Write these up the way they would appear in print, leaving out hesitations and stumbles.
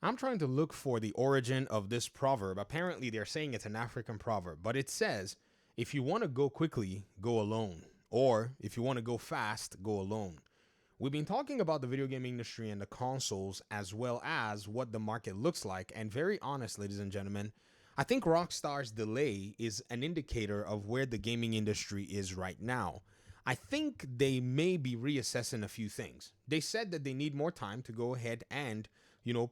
I'm trying to look for the origin of this proverb. Apparently, they're saying it's an African proverb, but it says, if you want to go quickly, go alone. Or if you want to go fast, go alone. We've been talking about the video game industry and the consoles as well as what the market looks like. And very honest, ladies and gentlemen, I think Rockstar's delay is an indicator of where the gaming industry is right now. I think they may be reassessing a few things. They said that they need more time to go ahead and,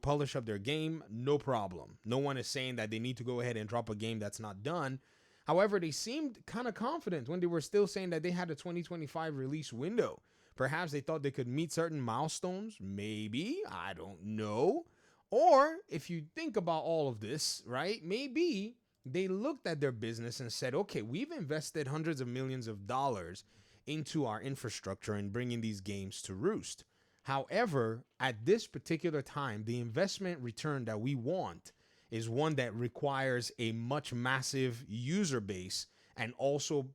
polish up their game. No problem. No one is saying that they need to go ahead and drop a game that's not done. However, they seemed kind of confident when they were still saying that they had a 2025 release window. Perhaps they thought they could meet certain milestones. Maybe. I don't know. Or if you think about all of this, right, maybe they looked at their business and said, okay, we've invested hundreds of millions of dollars into our infrastructure and bringing these games to roost. However, at this particular time, the investment return that we want is one that requires a much massive user base and also,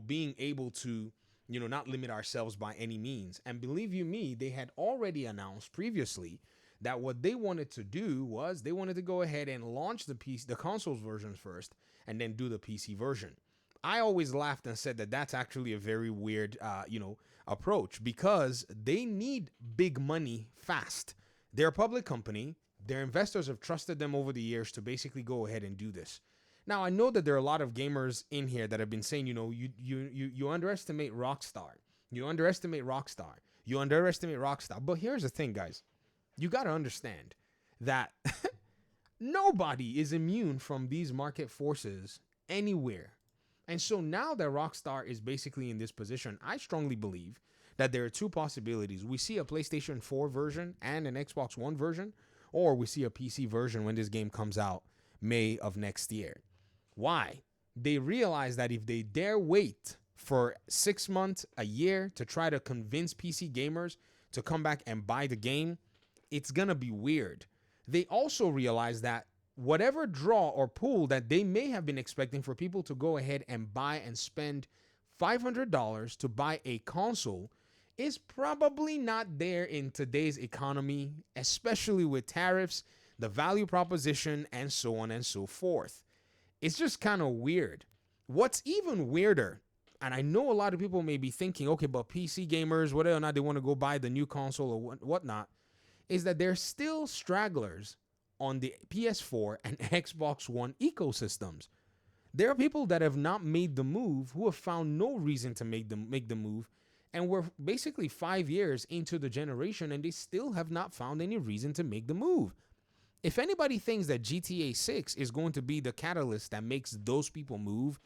being able to, not limit ourselves by any means. And believe you me, they had already announced previously that what they wanted to do was they wanted to go ahead and launch the consoles version first and then do the PC version. I always laughed and said that that's actually a very weird, approach because they need big money fast. They're a public company. Their investors have trusted them over the years to basically go ahead and do this. Now, I know that there are a lot of gamers in here that have been saying, you underestimate Rockstar. You underestimate Rockstar. You underestimate Rockstar. But here's the thing, guys. You got to understand that nobody is immune from these market forces anywhere. And so now that Rockstar is basically in this position, I strongly believe that there are two possibilities. We see a PlayStation 4 version and an Xbox One version, or we see a PC version when this game comes out May of next year. Why? They realize that if they dare wait for 6 months, a year to try to convince PC gamers to come back and buy the game, it's going to be weird. They also realize that whatever draw or pull that they may have been expecting for people to go ahead and buy and spend $500 to buy a console is probably not there in today's economy, especially with tariffs, the value proposition, and so on and so forth. It's just kind of weird. What's even weirder, and I know a lot of people may be thinking, okay, but PC gamers, whether or not they want to go buy the new console or whatnot, is that there's still stragglers on the PS4 and Xbox One ecosystems. There are people that have not made the move, who have found no reason to make the move, and we're basically 5 years into the generation and they still have not found any reason to make the move. If anybody thinks that GTA 6 is going to be the catalyst that makes those people move,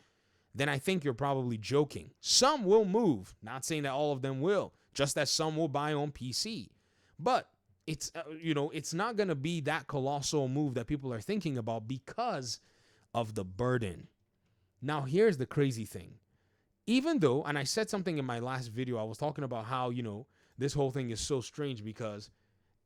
then I think you're probably joking. Some will move, not saying that all of them will, just as some will buy on PC. But it's it's not going to be that colossal move that people are thinking about because of the burden. Now, here's the crazy thing. Even though, and I said something in my last video, I was talking about how, this whole thing is so strange because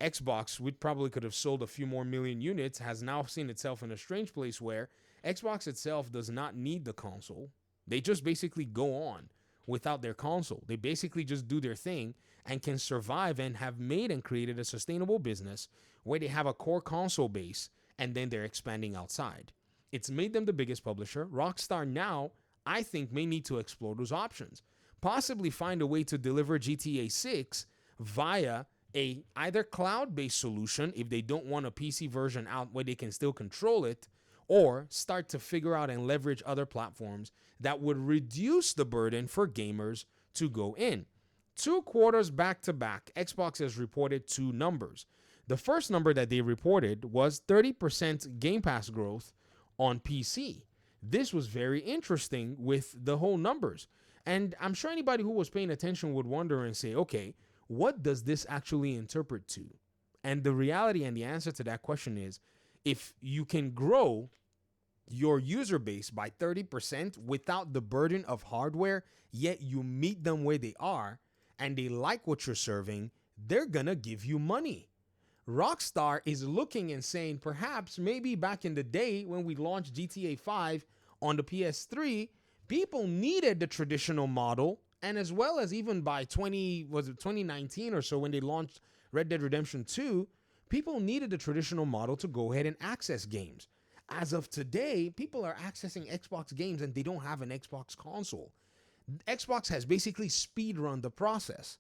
Xbox, we probably could have sold a few more million units, has now seen itself in a strange place where Xbox itself does not need the console. They just basically go on without their console. They basically just do their thing and can survive and have made and created a sustainable business where they have a core console base and then they're expanding outside. It's made them the biggest publisher. Rockstar now, I think, may need to explore those options. Possibly find a way to deliver GTA 6 via a either cloud-based solution if they don't want a PC version out where they can still control it, or start to figure out and leverage other platforms that would reduce the burden for gamers to go in. 2 quarters back to back, Xbox has reported 2 numbers. The first number that they reported was 30% Game Pass growth on PC. This was very interesting with the whole numbers. And I'm sure anybody who was paying attention would wonder and say, okay, what does this actually interpret to? And the reality and the answer to that question is, if you can grow your user base by 30% without the burden of hardware, yet you meet them where they are and they like what you're serving, they're gonna give you money. Rockstar is looking and saying, perhaps maybe back in the day when we launched GTA 5 on the PS3, people needed the traditional model, and as well as even by 2019 or so when they launched Red Dead Redemption 2, People needed the traditional model to go ahead and access games. As of today, people are accessing Xbox games and they don't have an Xbox console. Xbox has basically speed run the process.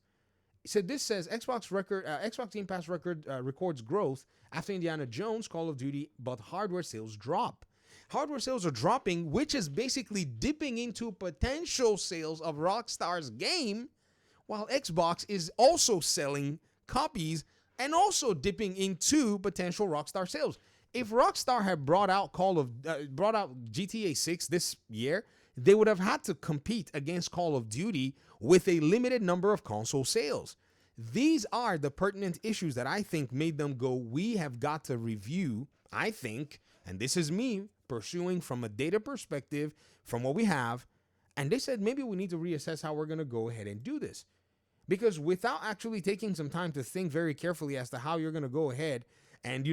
So this says Xbox Game Pass records growth after Indiana Jones, Call of Duty, but hardware sales drop. Hardware sales are dropping, which is basically dipping into potential sales of Rockstar's game, while Xbox is also selling copies and also dipping into potential Rockstar sales. If Rockstar had brought out GTA 6 this year, they would have had to compete against Call of Duty with a limited number of console sales. These are the pertinent issues that I think made them go, we have got to review, I think, and this is me pursuing from a data perspective from what we have, and they said maybe we need to reassess how we're going to go ahead and do this. Because without actually taking some time to think very carefully as to how you're going to go ahead and,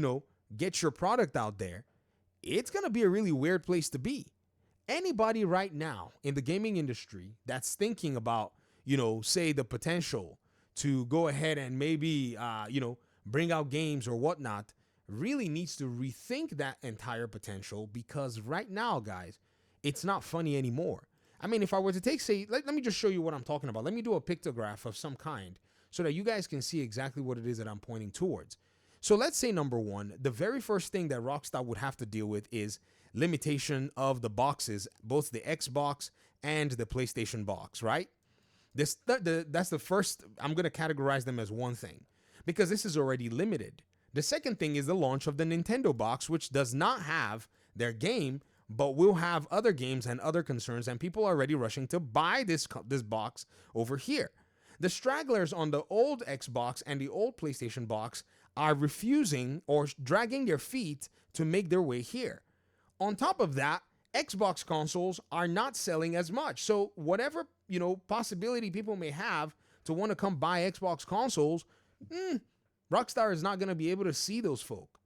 get your product out there, it's going to be a really weird place to be. Anybody right now in the gaming industry that's thinking about, say the potential to go ahead and maybe, bring out games or whatnot, really needs to rethink that entire potential, because right now, guys, it's not funny anymore. I mean, if I were to take, say, let me just show you what I'm talking about. Let me do a pictograph of some kind so that you guys can see exactly what it is that I'm pointing towards. So let's say, number one, the very first thing that Rockstar would have to deal with is limitation of the boxes, both the Xbox and the PlayStation box, right? That's the first. I'm going to categorize them as one thing because this is already limited. The second thing is the launch of the Nintendo box, which does not have their game, but will have other games and other concerns, and people are already rushing to buy this box over here. The stragglers on the old Xbox and the old PlayStation box are refusing or dragging their feet to make their way here. On top of that, Xbox consoles are not selling as much. So whatever, possibility people may have to want to come buy Xbox consoles, Rockstar is not going to be able to see those folk.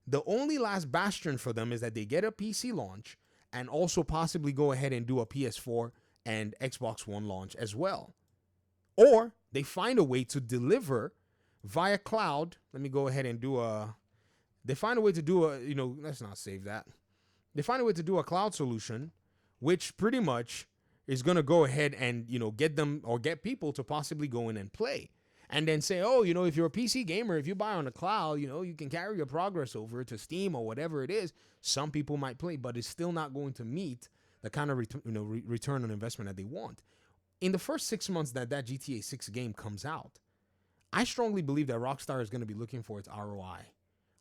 The only last bastion for them is that they get a PC launch and also possibly go ahead and do a PS4 and Xbox One launch as well. Or they find a way to deliver via cloud. Let me go ahead and they find a way to do let's not save that. They find a way to do a cloud solution, which pretty much is going to go ahead and, get them or get people to possibly go in and play. And then say, if you're a PC gamer, if you buy on the cloud, you can carry your progress over to Steam or whatever it is. Some people might play, but it's still not going to meet the kind of return on investment that they want. In the first 6 months that GTA 6 game comes out, I strongly believe that Rockstar is going to be looking for its ROI.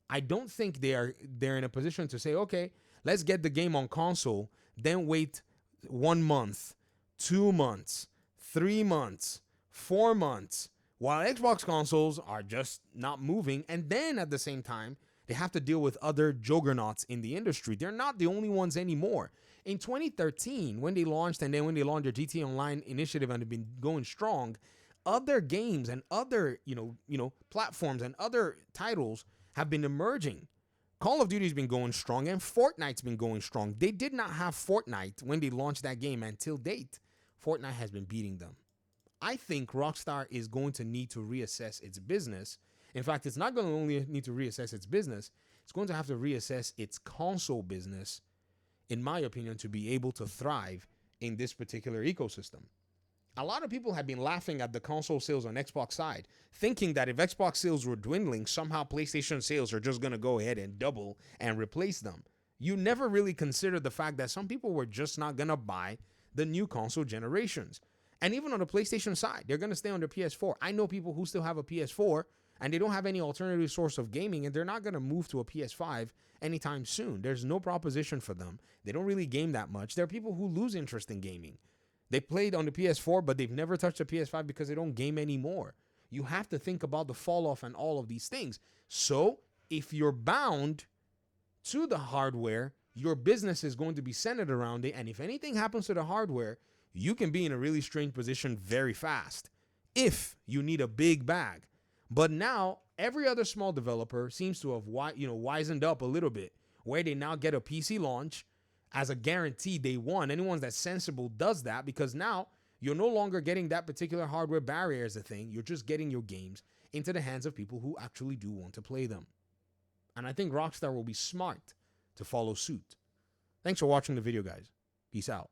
I don't think they're in a position to say, okay, let's get the game on console, then wait 1 month, 2 months, 3 months, 4 months, while Xbox consoles are just not moving. And then at the same time, they have to deal with other juggernauts in the industry. They're not the only ones anymore. In 2013, when they launched, and then when they launched their GTA Online initiative and have been going strong, other games and other, platforms and other titles have been emerging. Call of Duty has been going strong and Fortnite's been going strong. They did not have Fortnite when they launched that game until date. Fortnite has been beating them. I think Rockstar is going to need to reassess its business. In fact, it's not going to only need to reassess its business, it's going to have to reassess its console business, in my opinion, to be able to thrive in this particular ecosystem. A lot of people have been laughing at the console sales on Xbox side, thinking that if Xbox sales were dwindling, somehow PlayStation sales are just going to go ahead and double and replace them. You never really considered the fact that some people were just not going to buy the new console generations. And even on the PlayStation side, they're going to stay on their PS4. I know people who still have a PS4 and they don't have any alternative source of gaming, and they're not going to move to a PS5 anytime soon. There's no proposition for them. They don't really game that much. There are people who lose interest in gaming. They played on the PS4, but they've never touched a PS5 because they don't game anymore. You have to think about the fall off and all of these things. So if you're bound to the hardware, your business is going to be centered around it. And if anything happens to the hardware, you can be in a really strange position very fast if you need a big bag. But now every other small developer seems to have wisened up a little bit, where they now get a PC launch as a guarantee day one. Anyone that's sensible does that, because now you're no longer getting that particular hardware barrier as a thing. You're just getting your games into the hands of people who actually do want to play them. And I think Rockstar will be smart to follow suit. Thanks for watching the video, guys. Peace out.